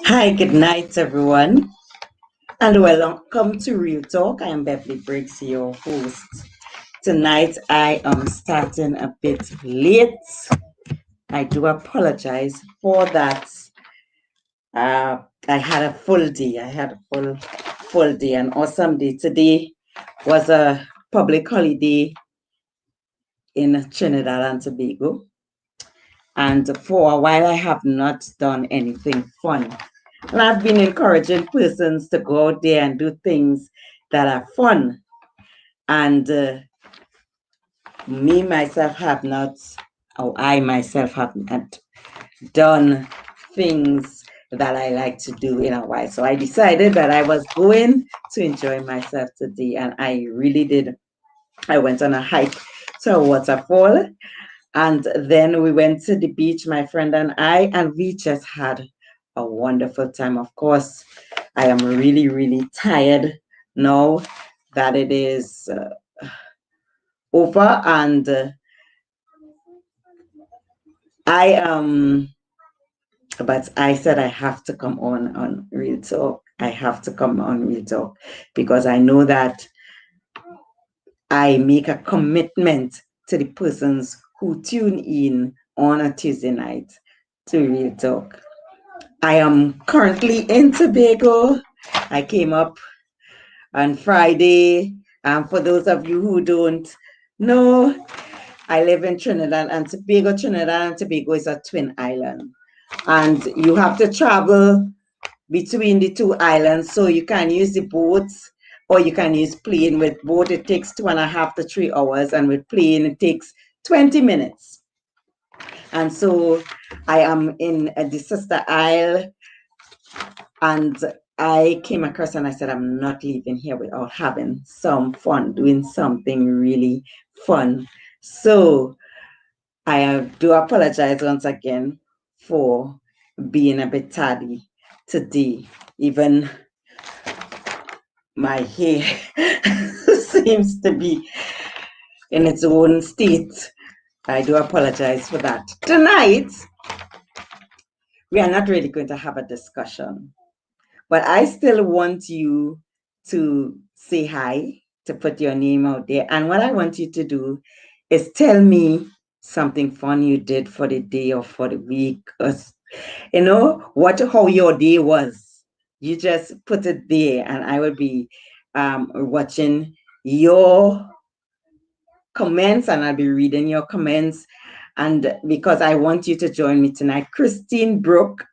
Hi, good night, everyone, and welcome to Real Talk. I am Beverly Briggs, your host. Tonight, I am starting a bit late. I do apologize for that. I had a full day. I had a full day, an awesome day. Today was a public holiday in Trinidad and Tobago, and for a while, I have not done anything fun. And I've been encouraging persons to go out there and do things that are fun. And me myself have not, or I myself have not done things that I like to do in a while. So I decided that I was going to enjoy myself today, and I really did. I went on a hike to a waterfall, and then we went to the beach, my friend and we just had a wonderful time. Of course, I am really, really tired now that it is over, and I but I said I have to come on Real Talk. I have to come on Real Talk because I know that I make a commitment to the persons who tune in on a Tuesday night to Real Talk. I am currently in Tobago. I came up on Friday. For those of you who don't know, I live in Trinidad and Tobago. Trinidad and Tobago is a twin island. And you have to travel between the two islands. So you can use the boats or you can use plane. With boat, it takes 2.5 to 3 hours. And with plane, it takes 20 minutes. And so I am in the sister isle, and I came across and I said, I'm not leaving here without having some fun, doing something really fun. So I do apologize once again for being a bit tardy today. Even my hair seems to be in its own state. I do apologize for that. Tonight, we are not really going to have a discussion, but I still want you to say hi, to put your name out there. And what I want you to do is tell me something fun you did for the day or for the week, or, how your day was. You just put it there, and I will be watching your comments, and I'll be reading your comments. And because I want you to join me tonight, Christine Brooke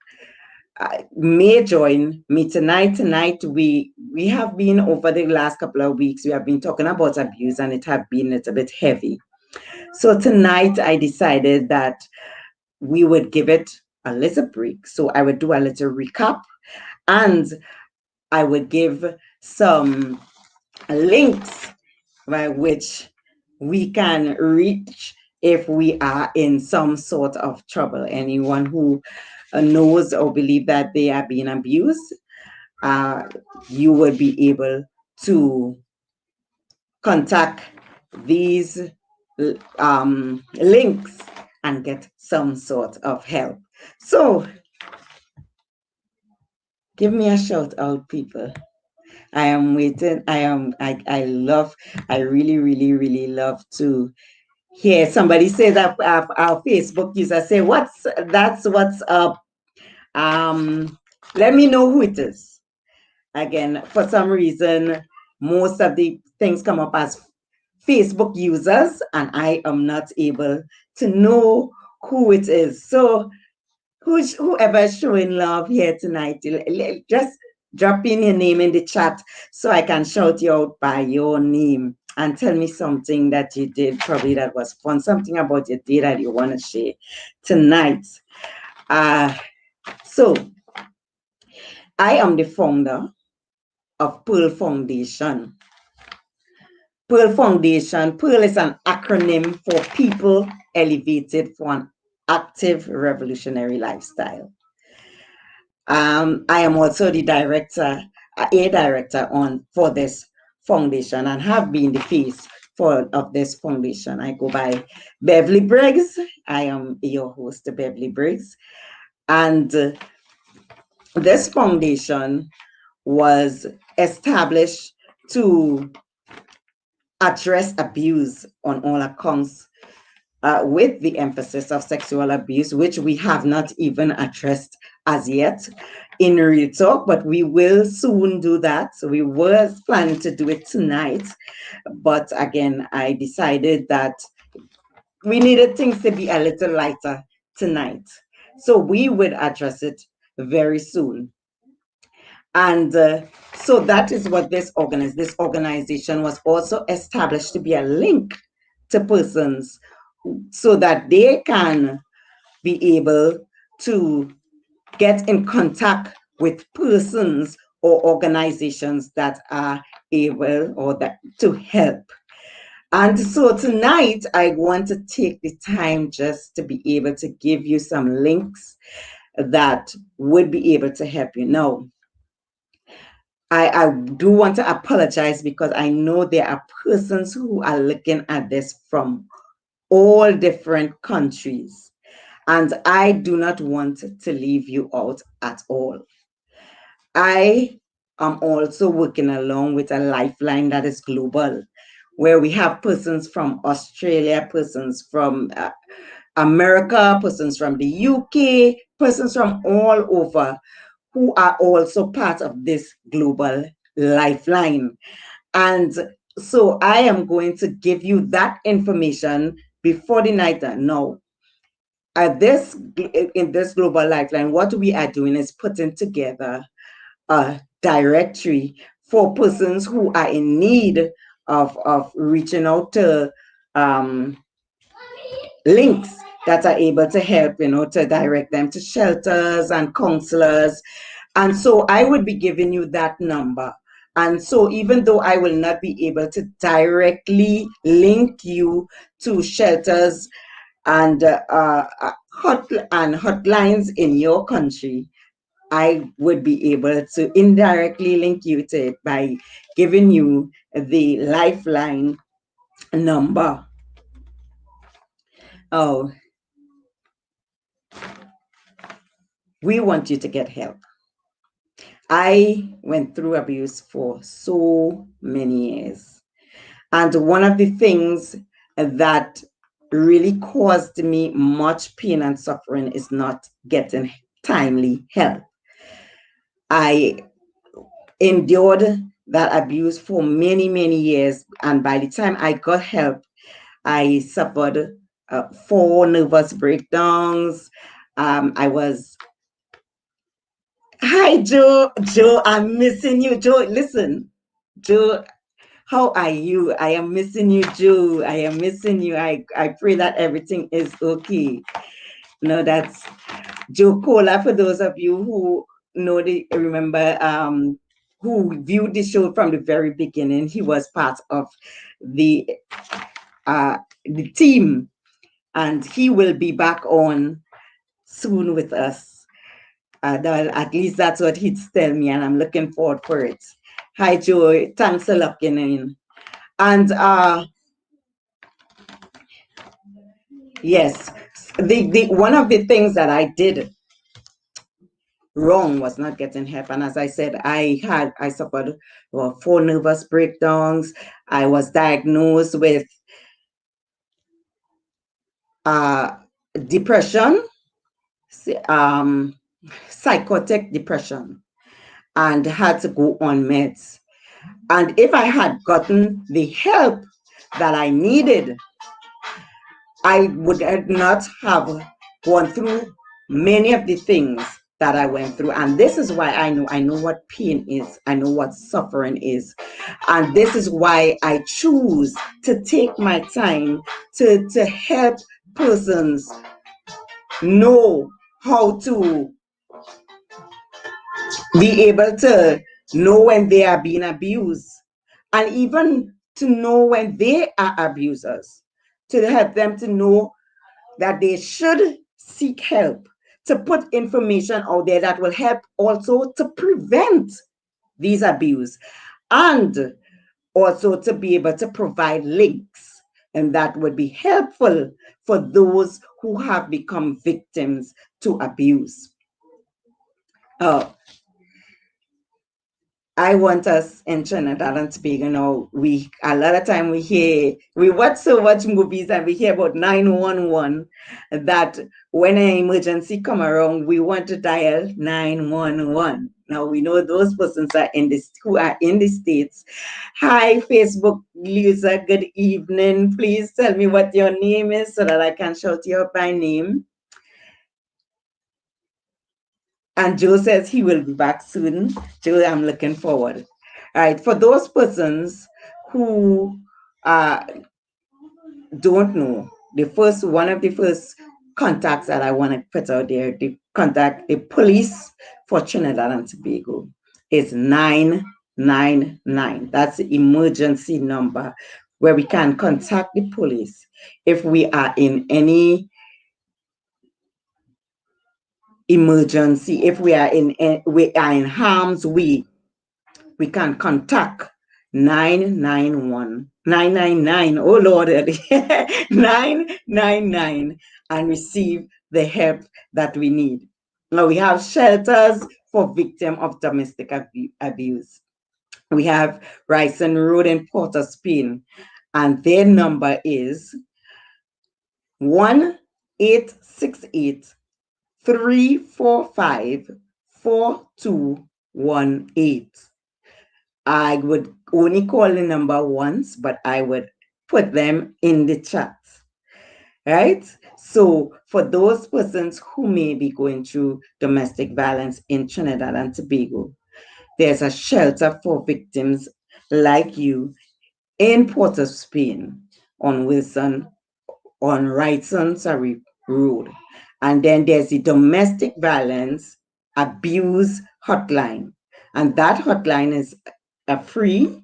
may join me tonight. Tonight, we have been over the last couple of weeks, we have been talking about abuse, and it has been a little bit heavy. So tonight, I decided that we would give it a little break. So I would do a little recap, and I would give some links by which we can reach if we are in some sort of trouble. Anyone who knows or believe that they are being abused, you would be able to contact these links and get some sort of help. So give me a shout out, people. I am waiting. I really, really, really love to hear somebody say that our Facebook user say, what's up? Let me know who it is. Again, for some reason, most of the things come up as Facebook users, and I am not able to know who it is. So whoever is showing love here tonight, just drop in your name in the chat so I can shout you out by your name and tell me something that you did, probably that was fun, something about your day that you want to share tonight. So I am the founder of Pearl Foundation. Pearl Foundation, Pearl is an acronym for People Elevated for an Active Revolutionary Lifestyle. I am also the director, a director for this foundation, and have been the face of this foundation. I go by Beverly Briggs. I am your host, Beverly Briggs. And this foundation was established to address abuse on all accounts, with the emphasis of sexual abuse, which we have not even addressed as yet in Real Talk, but we will soon do that. So we were planning to do it tonight, but again, I decided that we needed things to be a little lighter tonight. So we would address it very soon. And so that is what this organization was also established to be a link to persons so that they can be able to get in contact with persons or organizations that are able or that to help. And so tonight, I want to take the time just to be able to give you some links that would be able to help you. Now, I do want to apologize because I know there are persons who are looking at this from all different countries, and I do not want to leave you out at all. I am also working along with a lifeline that is global, where we have persons from Australia, persons from America, persons from the UK, persons from all over who are also part of this global lifeline. And so I am going to give you that information before the night. Now, in this global lifeline, what we are doing is putting together a directory for persons who are in need of reaching out to links that are able to help, to direct them to shelters and counselors. And so I would be giving you that number. And so even though I will not be able to directly link you to shelters and hotlines in your country, I would be able to indirectly link you to it by giving you the lifeline number. Oh, we want you to get help. I went through abuse for so many years. And one of the things that really caused me much pain and suffering is not getting timely help. I endured that abuse for many, many years. And by the time I got help, I suffered 4 nervous breakdowns. I was, hi, Joe. Joe, I'm missing you. Joe, listen, Joe, how are you? I am missing you, Joe. I am missing you. I pray that everything is okay. No, that's Joe Cola, for those of you who remember, who viewed the show from the very beginning. He was part of the the team, and he will be back on soon with us. At least that's what he'd tell me, and I'm looking forward for it. Hi, Joe. Thanks for locking in. And yes, the one of the things that I did wrong was not getting help. And as I said, I suffered 4 nervous breakdowns. I was diagnosed with depression, um, psychotic depression, and had to go on meds. And if I had gotten the help that I needed, I would not have gone through many of the things that I went through. And this is why I know what pain is. I know what suffering is. And this is why I choose to take my time to help persons know how to be able to know when they are being abused, and even to know when they are abusers, to help them to know that they should seek help, to put information out there that will help also to prevent these abuse, and also to be able to provide links, and that would be helpful for those who have become victims to abuse. Oh, I want us in Trinidad and Tobago, we a lot of time we watch so much movies and we hear about 911 that when an emergency come around, we want to dial 911. Now we know those persons are who are in the States. Hi, Facebook user, good evening. Please tell me what your name is so that I can shout you out by name. And Joe says he will be back soon. Joe, I'm looking forward. All right, for those persons who don't know, one of the first contacts that I want to put out there, the contact the police for Trinidad and Tobago is 999. That's the emergency number where we can contact the police if we are in any emergency, if we are in harm's way. We can contact 991 999. Oh Lord, 999 and receive the help that we need. Now we have shelters for victims of domestic abuse. We have Ryson Road in Port of Spain, and their number is 1-868 345 4218. I would only call the number once, but I would put them in the chat. Right? So for those persons who may be going through domestic violence in Trinidad and Tobago, there's a shelter for victims like you in Port of Spain on Wrightson Road. And then there's the domestic violence abuse hotline. And that hotline is a free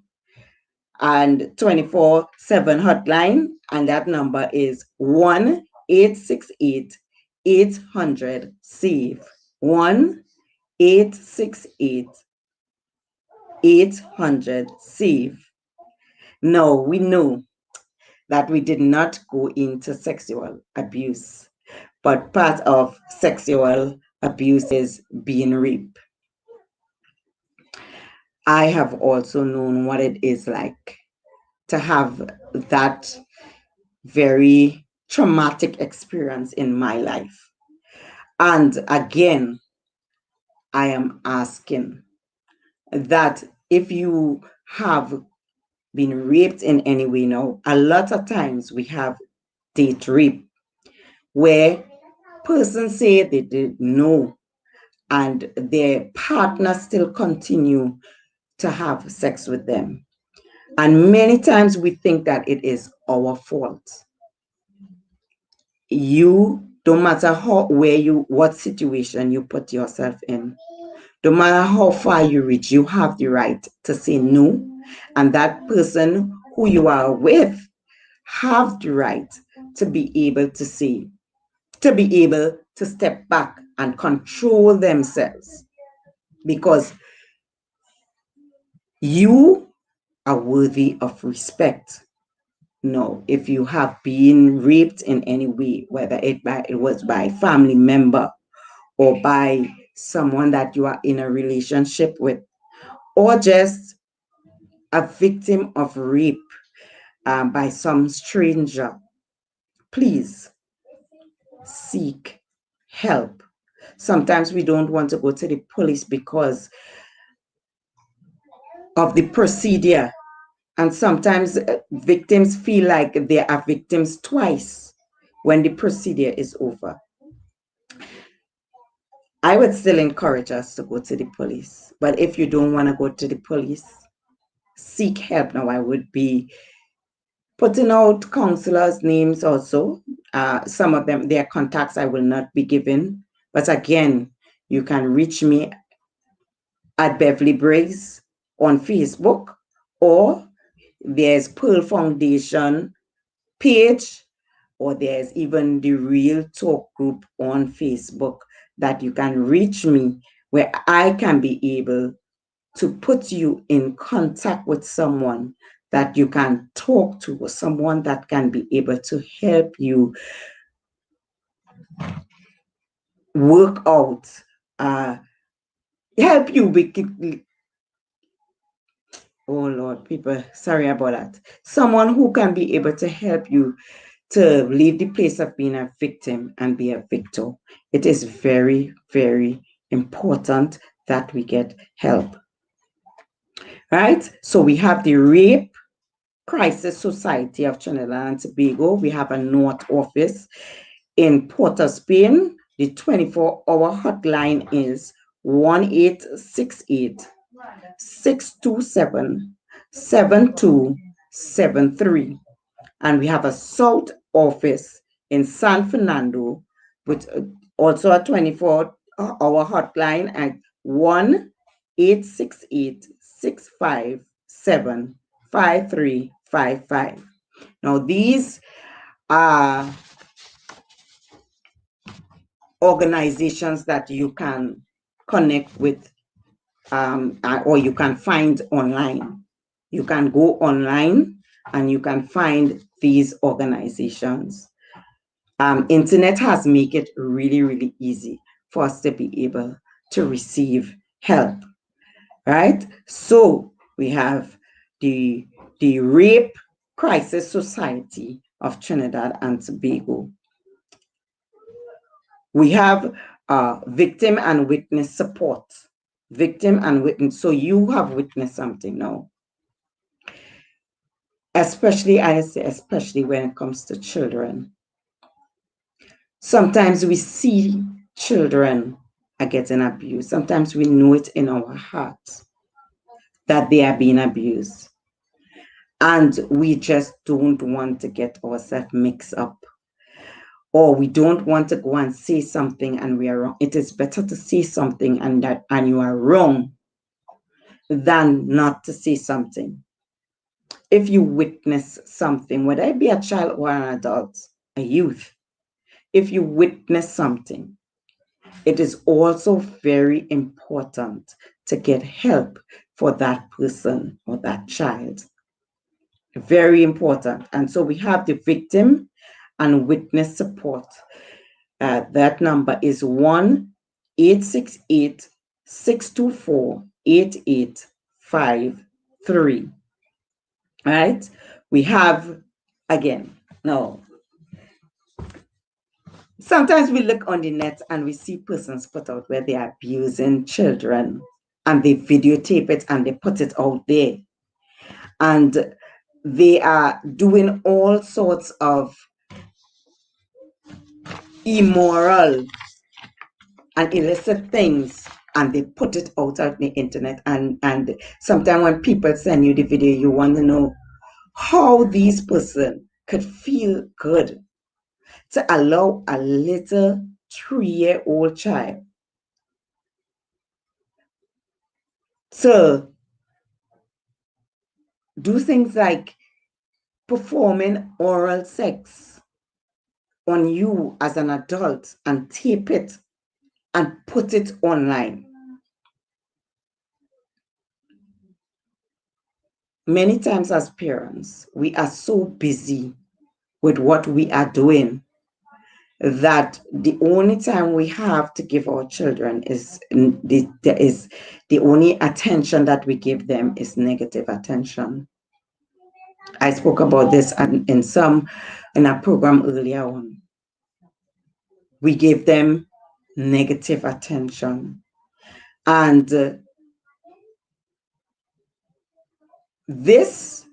and 24/7 hotline. And that number is 1-868-800-SAVE. 1-868-800-SAVE. No, we know that we did not go into sexual abuse, but part of sexual abuse is being raped. I have also known what it is like to have that very traumatic experience in my life. And again, I am asking that if you have been raped in any way now, a lot of times we have date rape where persons say they didn't know and their partner still continue to have sex with them. And many times we think that it is our fault. You, no matter what situation you put yourself in, no matter how far you reach, you have the right to say no. And that person who you are with have the right to be able to say, to be able to step back and control themselves. Because you are worthy of respect. No, if you have been raped in any way, whether it was by a family member or by someone that you are in a relationship with, or just a victim of rape by some stranger, please seek help. Sometimes we don't want to go to the police because of the procedure. And sometimes victims feel like they are victims twice when the procedure is over. I would still encourage us to go to the police. But if you don't want to go to the police, seek help. Now, I would be putting out counselors' names also. Some of them, their contacts I will not be giving. But again, you can reach me at Beverly Briggs on Facebook, or there's Pearl Foundation page, or there's even the Real Talk group on Facebook that you can reach me, where I can be able to put you in contact with someone that you can talk to, or someone that can be able to help you work out help you with, oh Lord, people, sorry about that. Someone who can be able to help you to leave the place of being a victim and be a victor. It is very, very important that we get help. Right? So we have the Rape Crisis Society of Trinidad and Tobago. We have a North office in Port of Spain. The 24-hour hotline is 1868 627 7273. And we have a South office in San Fernando with also a 24-hour hotline at 1-868-657-5355. Now, these are organizations that you can connect with or you can find online. You can go online and you can find these organizations. Internet has made it really, really easy for us to be able to receive help, right? So we have the Rape Crisis Society of Trinidad and Tobago. We have victim and witness support. Victim and witness. So you have witnessed something now. Especially, I say, especially when it comes to children. Sometimes we see children are getting abused. Sometimes we know it in our hearts that they are being abused. And we just don't want to get ourselves mixed up. Or we don't want to go and say something and we are wrong. It is better to say something and you are wrong than not to say something. If you witness something, whether it be a child or an adult, a youth, if you witness something, it is also very important to get help for that person or that child. Very important. And so we have the victim and witness support. That number is 1-868-624-8853. Right? We have, again, no. Sometimes we look on the net and we see persons put out where they are abusing children and they videotape it and they put it out there. And they are doing all sorts of immoral and illicit things and they put it out on the internet. And sometimes when people send you the video, you want to know how these person could feel good to allow a little 3-year-old child to do things like performing oral sex on you as an adult and tape it and put it online. Many times as parents, we are so busy with what we are doing that the only time we have to give our children is the only attention that we give them is negative attention. I spoke about this in a program earlier on. We give them negative attention. And this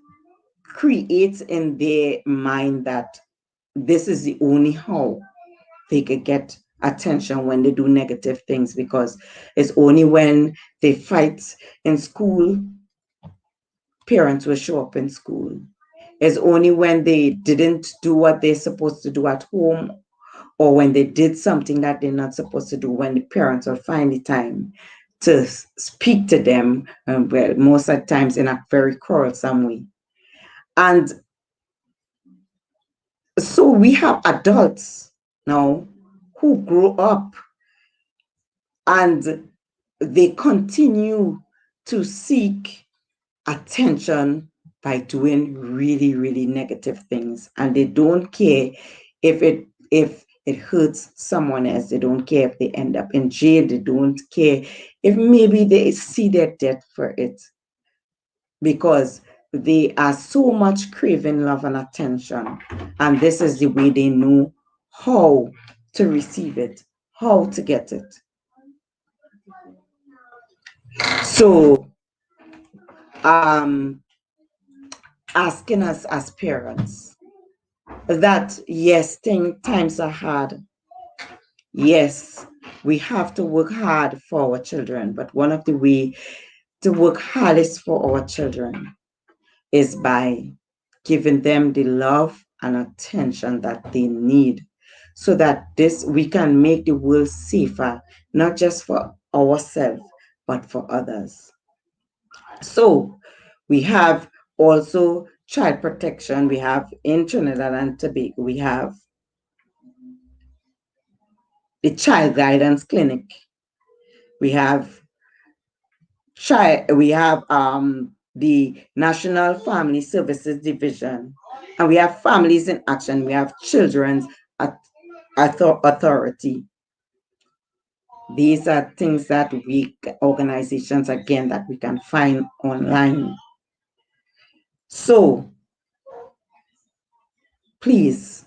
creates in their mind that this is the only how they could get attention when they do negative things, because it's only when they fight in school, parents will show up in school. It's only when they didn't do what they're supposed to do at home, or when they did something that they're not supposed to do, when the parents will find the time to speak to them, well, most of the times in a very quarrelsome way. And so we have adults now who grow up and they continue to seek attention by doing really, really negative things. And they don't care if it hurts someone else. They don't care if they end up in jail. They don't care if maybe they see their death for it, because they are so much craving love and attention. And this is the way they know how to receive it, how to get it. So, asking us as parents that yes, times are hard. Yes, we have to work hard for our children, but one of the way to work hardest for our children is by giving them the love and attention that they need, so that this we can make the world safer, not just for ourselves but for others. So we have also child protection. We have in Trinidad and Tobago, we have the child guidance clinic. We have the National Family Services Division, and we have Families in Action. We have Children's Authority. These are things that organizations, again, that we can find online. So please,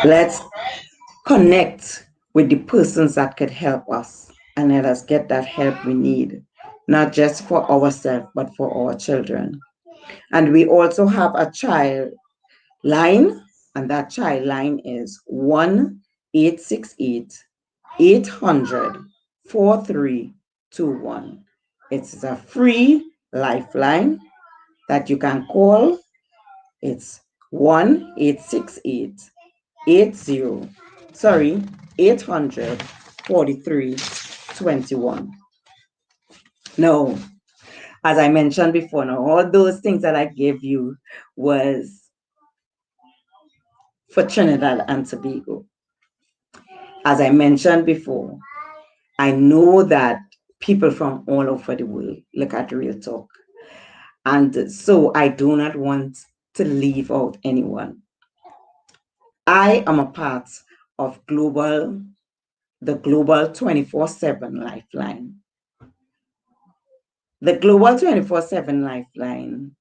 let's connect with the persons that could help us, and let us get that help we need, not just for ourselves, but for our children. And we also have a child line, and that child line is 1-868-800-4321. It's a free lifeline that you can call. It's 1-868-800-4321. No, as I mentioned before, now all those things that I gave you was for Trinidad and Tobago. As I mentioned before, I know that people from all over the world look at Real Talk. And so I do not want to leave out anyone. I am a part of the Global 24/7 Lifeline. The Global 24/7 Lifeline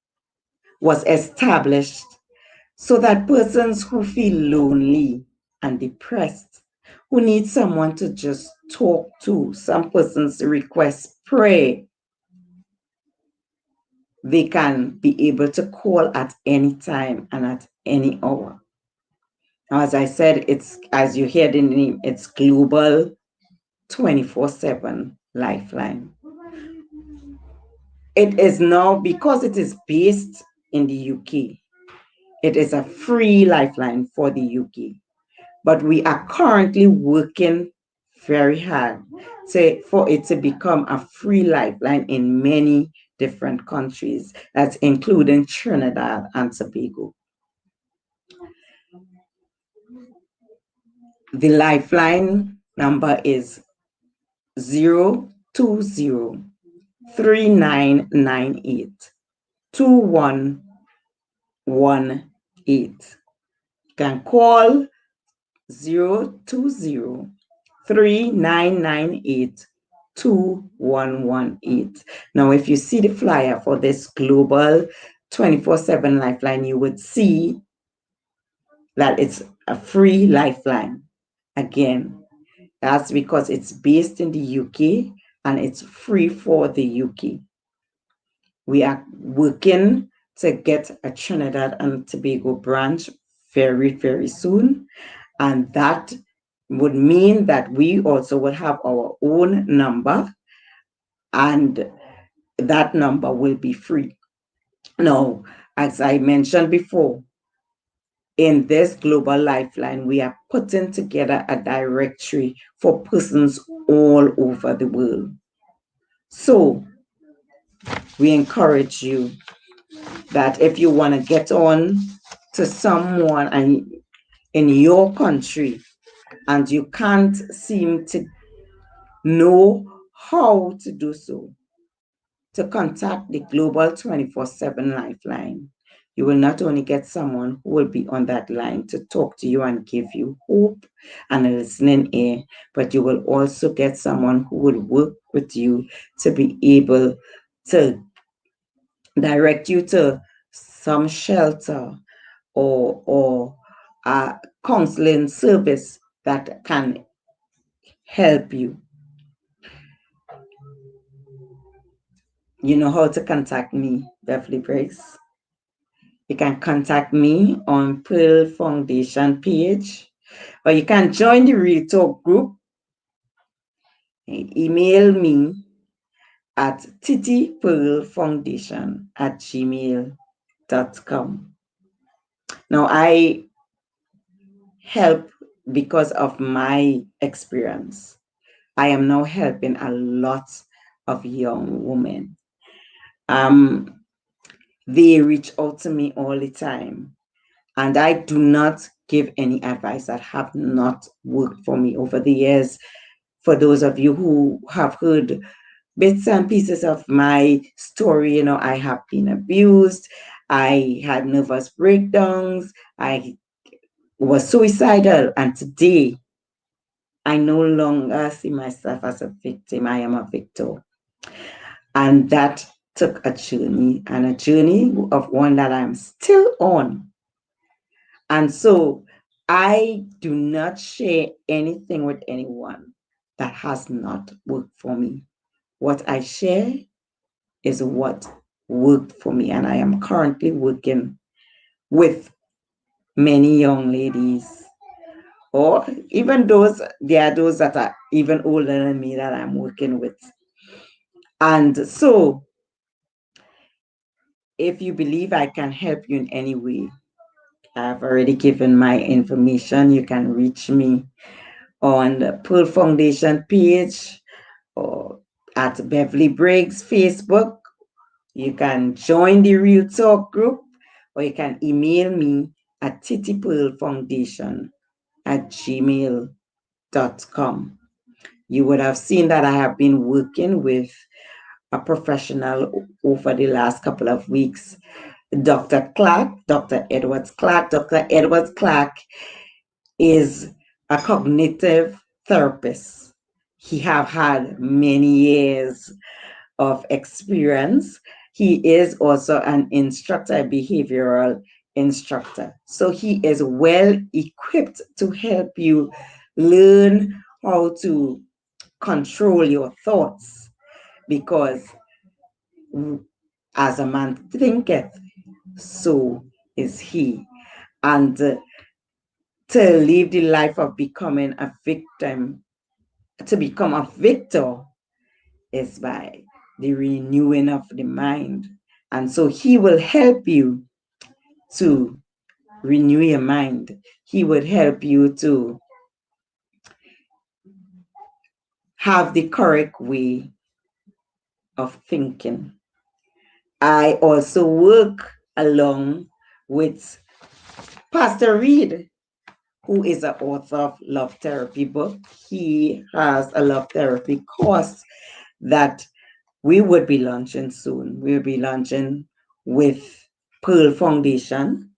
was established so that persons who feel lonely and depressed, who need someone to just talk to, some persons request prayer, they can be able to call at any time and at any hour. Now, as I said, it's, as you hear the name, it's Global 24/7 Lifeline. It is now, because it is based in the UK, it is a free lifeline for the UK. But we are currently working very hard for it to become a free lifeline in many different countries, that's including Trinidad and Tobago. The lifeline number is 020-3998-2118. You can call 020-3998-2118. Now, if you see the flyer for this Global 24/7 Lifeline, you would see that it's a free lifeline. Again, that's because it's based in the UK and it's free for the UK. We are working to get a Trinidad and Tobago branch very, very soon. And that would mean that we also will have our own number, and that number will be free. Now, as I mentioned before, in this Global Lifeline, we are putting together a directory for persons all over the world. So we encourage you that if you want to get on to someone and in your country and you can't seem to know how to do so, to contact the Global 24/7 Lifeline. You will not only get someone who will be on that line to talk to you and give you hope and a listening ear, but you will also get someone who will work with you to be able to direct you to some shelter or a counseling service that can help you. You know how to contact me, Beverly Briggs. You can contact me on Pearl Foundation page, or you can join the Real Talk group. Email me at titipearlfoundation@gmail.com. Now, I help because of my experience. I am now helping a lot of young women. They reach out to me all the time, and I do not give any advice that have not worked for me over the years. For those of you who have heard bits and pieces of my story, I have been abused. I had nervous breakdowns. I was suicidal. And today, I no longer see myself as a victim. I am a victor. And that took a journey, and a journey of one that I'm still on. And so I do not share anything with anyone that has not worked for me. What I share is what worked for me. And I am currently working with many young ladies, or even there are those that are even older than me that I'm working with. And so if you believe I can help you in any way, I've already given my information. You can reach me on the Pearl Foundation page or at Beverly Briggs Facebook. You can join the Real Talk group, or you can email me at titipearlfoundation@gmail.com. You would have seen that I have been working with a professional over the last couple of weeks, Dr. Clark, Dr. Edwards Clark. Dr. Edwards Clark is a cognitive therapist. He have had many years of experience. He is also an instructor, a behavioral instructor. So he is well equipped to help you learn how to control your thoughts, because as a man thinketh, so is he. And to live the life of becoming a victim, to become a victor, is by the renewing of the mind. And so he will help you to renew your mind. He would help you to have the correct way of thinking. I also work along with Pastor Reed, who is an author of Love Therapy book. He has a love therapy course that we would be launching soon. We'll be launching with Pearl Foundation,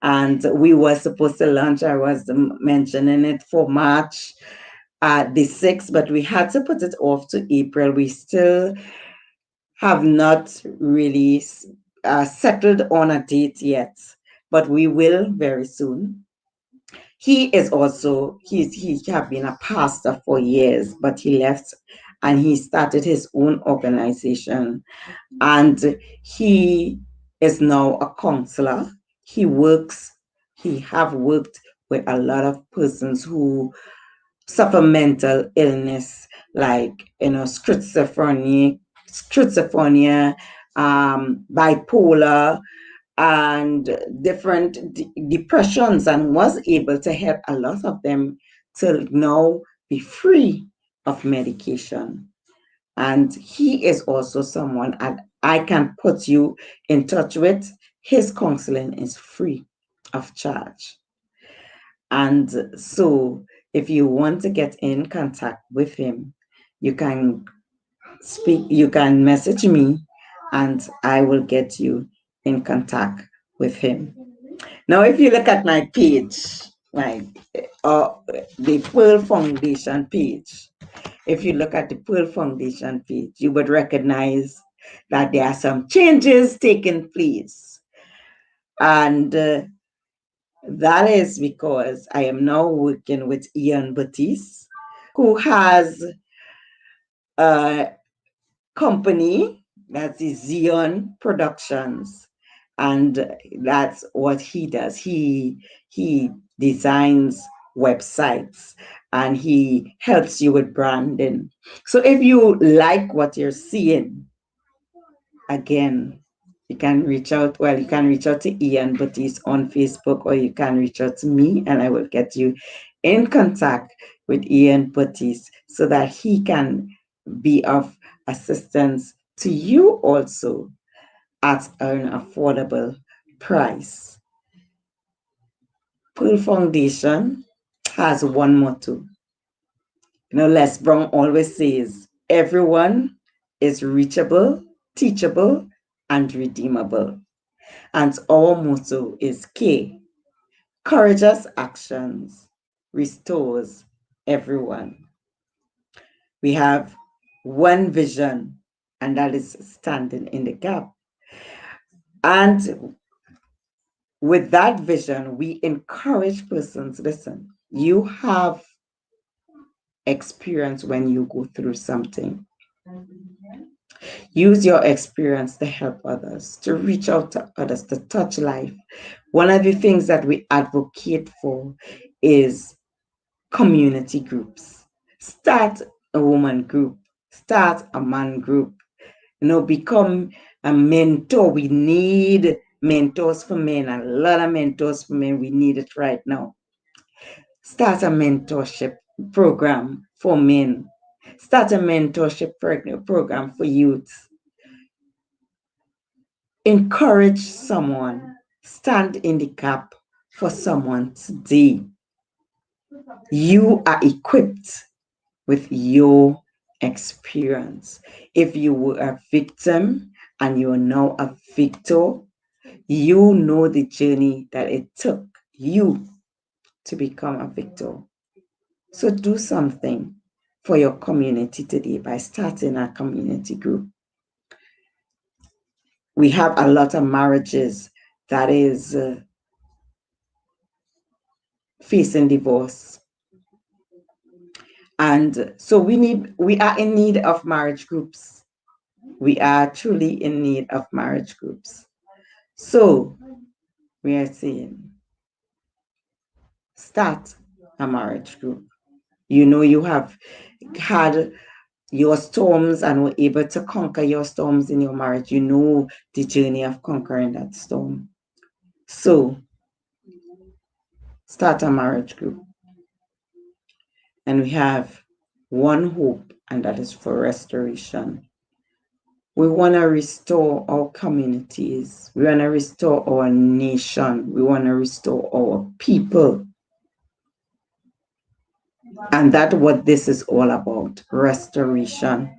and we were supposed to launch, I was mentioning it, for March the 6th, but we had to put it off to April. We still have not really settled on a date yet, but we will very soon. He is also, he have been a pastor for years, but he left and he started his own organization, and he is now a counselor. He have worked with a lot of persons who suffer mental illness, like schizophrenia, bipolar, and different depressions, and was able to help a lot of them to now be free of medication. And he is also someone I can put you in touch with. His counseling is free of charge. And so if you want to get in contact with him, you can you can message me, and I will get you in contact with him. Now, if you look at my page, my the Pearl Foundation page, if you look at the Pearl Foundation page, you would recognize that there are some changes taking place. And that is because I am now working with Ian Batiste, who has a company that's Zion Productions. And that's what he does. He designs websites and he helps you with branding. So if you like what you're seeing, again, you can reach out. Well, you can reach out to Ian Batiste on Facebook, or you can reach out to me, and I will get you in contact with Ian Batiste so that he can be of assistance to you also at an affordable price. Pearl Foundation has one motto. Les Brown always says, everyone is reachable, teachable, and redeemable. And our motto is K. Courageous actions restores everyone. We have one vision, and that is standing in the gap. And with that vision, we encourage persons, listen, you have experience when you go through something. Use your experience to help others, to reach out to others, to touch life. One of the things that we advocate for is community groups. Start a woman group, start a man group, become a mentor. We need mentors for men, a lot of mentors for men. We need it right now. Start a mentorship program for men. Start a mentorship program for youth. Encourage someone. Stand in the gap for someone today. You are equipped with your experience. If you were a victim and you are now a victor, you know the journey that it took you to become a victor. So do something for your community today by starting a community group. We have a lot of marriages that is facing divorce. And so we are in need of marriage groups. We are truly in need of marriage groups. So we are saying, start a marriage group. You have had your storms and were able to conquer your storms in your marriage. You know the journey of conquering that storm. So start a marriage group. And we have one hope, and that is for restoration. We want to restore our communities. We want to restore our nation. We want to restore our people. And that's what this is all about, restoration.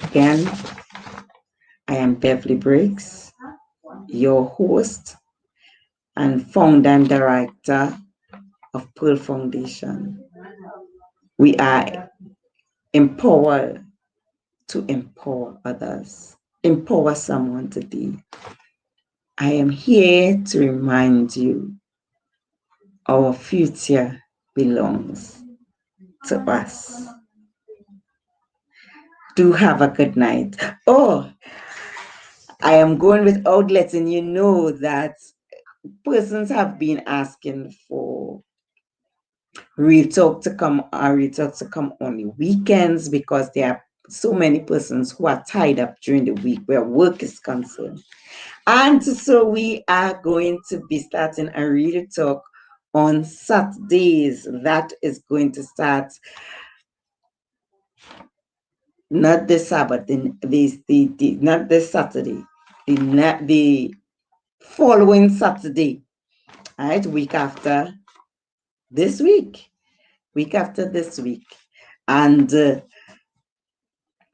Again, I am Beverly Briggs, your host and founder and director of Pearl Foundation. We are empowered to empower others, empower someone today. I am here to remind you our future belongs to us. Do have a good night. Oh, I am going without letting you know that persons have been asking for Real Talk to come on the weekends because there are so many persons who are tied up during the week where work is concerned. And so we are going to be starting a Real Talk on Saturdays. That is going to start not this Sabbath, not this Saturday, the following Saturday, all right, week after this week. And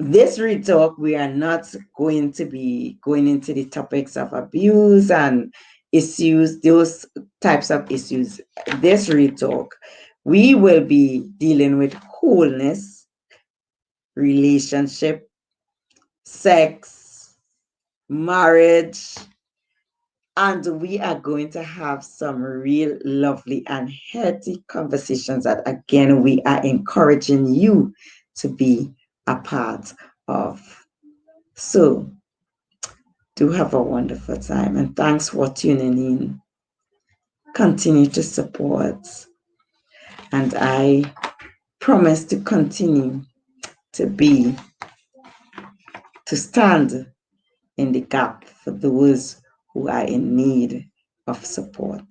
this read talk, we are not going to be going into the topics of abuse and issues, those types of issues. This read talk, we will be dealing with wholeness, relationship, sex, marriage, and we are going to have some real lovely and healthy conversations that, again, we are encouraging you to be a part of. So, do have a wonderful time, and thanks for tuning in. Continue to support, and I promise to continue to stand in the gap for those who are in need of support.